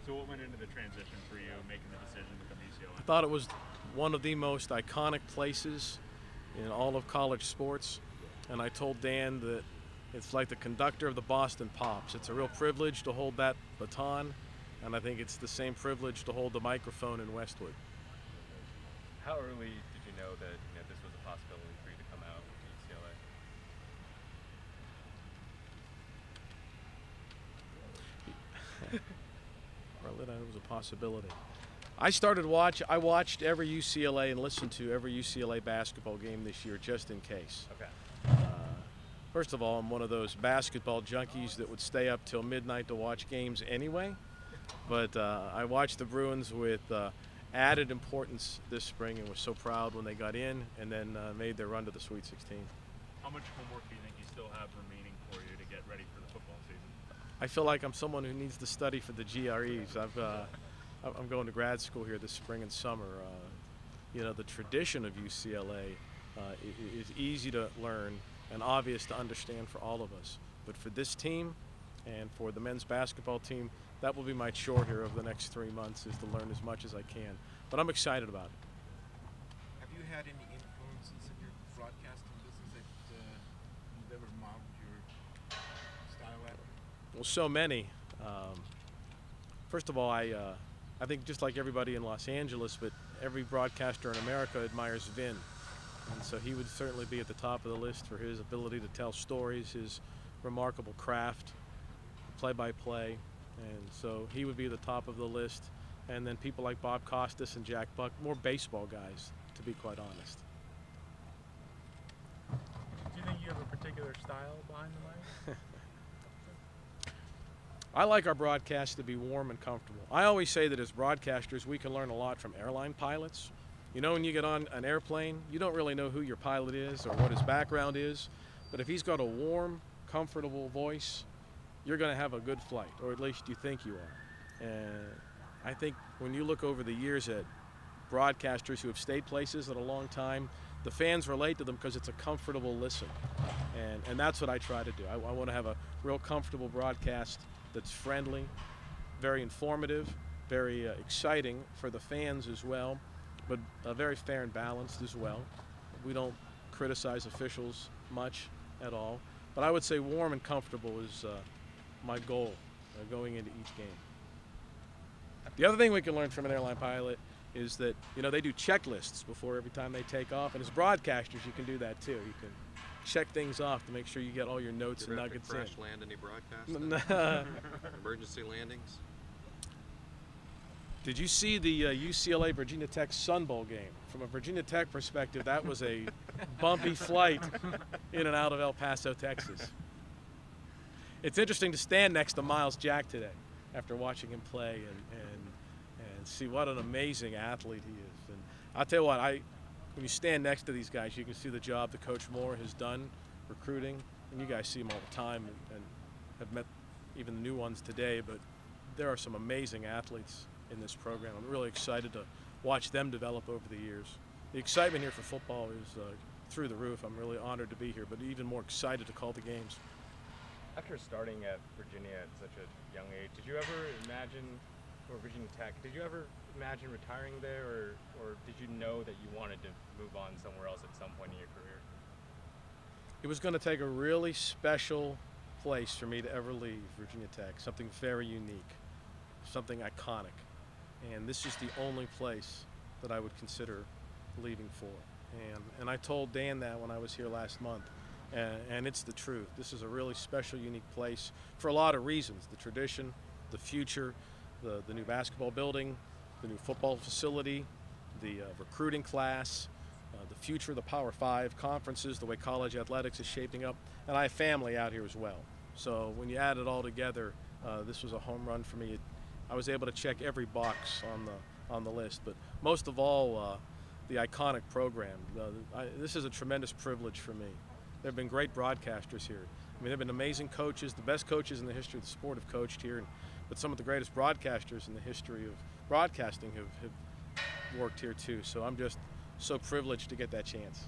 So what went into the transition for you, making the decision to come to UCLA? I thought it was one of the most iconic places in all of college sports, and I told Dan that it's like the conductor of the Boston Pops. It's a real privilege to hold that baton, and I think it's the same privilege to hold the microphone in Westwood. How early did you know that this was a possibility for you to come out to UCLA? Early that it was a possibility. I watched every UCLA and listened to every UCLA basketball game this year just in case. Okay. First of all, I'm one of those basketball junkies that would stay up till midnight to watch games anyway. But I watched the Bruins with added importance this spring and was so proud when they got in and then made their run to the Sweet 16. How much homework do you think you still have remaining for you to get ready for the football season? I feel like I'm someone who needs to study for the GREs. I'm going to grad school here this spring and summer. The tradition of UCLA is easy to learn and obvious to understand for all of us. But for this team and for the men's basketball team, that will be my chore here over the next 3 months, is to learn as much as I can. But I'm excited about it. Have you had any influences in your broadcasting business that you've ever modeled your style after? Well, so many. First of all, I think just like everybody in Los Angeles, but every broadcaster in America admires Vin. And so he would certainly be at the top of the list for his ability to tell stories, his remarkable craft, play-by-play. And so he would be at the top of the list. And then people like Bob Costas and Jack Buck, more baseball guys, to be quite honest. Do you think you have a particular style behind the mic? I like our broadcast to be warm and comfortable. I always say that as broadcasters, we can learn a lot from airline pilots. When you get on an airplane, you don't really know who your pilot is or what his background is, but if he's got a warm, comfortable voice, you're going to have a good flight, or at least you think you are. And I think when you look over the years at broadcasters who have stayed places at a long time, the fans relate to them because it's a comfortable listen. And that's what I try to do. I want to have a real comfortable broadcast that's friendly, very informative, very exciting for the fans as well, but very fair and balanced as well. We don't criticize officials much at all, but I would say warm and comfortable is my goal going into each game. The other thing we can learn from an airline pilot is that they do checklists before every time they take off, and as broadcasters you can do that too. You can check things off to make sure you get all your notes and nuggets in. Crash land any broadcast? Emergency landings? Did you see the UCLA Virginia Tech Sun Bowl game? From a Virginia Tech perspective, that was a bumpy flight in and out of El Paso, Texas. It's interesting to stand next to Miles Jack today after watching him play and see what an amazing athlete he is. And I'll tell you what, when you stand next to these guys, you can see the job that Coach Moore has done recruiting, and you guys see him all the time and have met even the new ones today, but there are some amazing athletes in this program. I'm really excited to watch them develop over the years. The excitement here for football is through the roof. I'm really honored to be here, but even more excited to call the games. After starting at Virginia at such a young age, did you ever imagine, or Virginia Tech, did you ever imagine retiring there, or did you know that you wanted to move on somewhere else at some point in your career? It was going to take a really special place for me to ever leave Virginia Tech, something very unique, something iconic. And this is the only place that I would consider leaving for. And I told Dan that when I was here last month. And it's the truth. This is a really special, unique place for a lot of reasons. The tradition, the future, the new basketball building, the new football facility, the recruiting class, the future of the Power 5 conferences, the way college athletics is shaping up. And I have family out here as well. So when you add it all together, this was a home run for me. I was able to check every box on the list, but most of all, the iconic program. This is a tremendous privilege for me. There have been great broadcasters here. I mean, there have been amazing coaches. The best coaches in the history of the sport have coached here, but some of the greatest broadcasters in the history of broadcasting have worked here too. So I'm just so privileged to get that chance.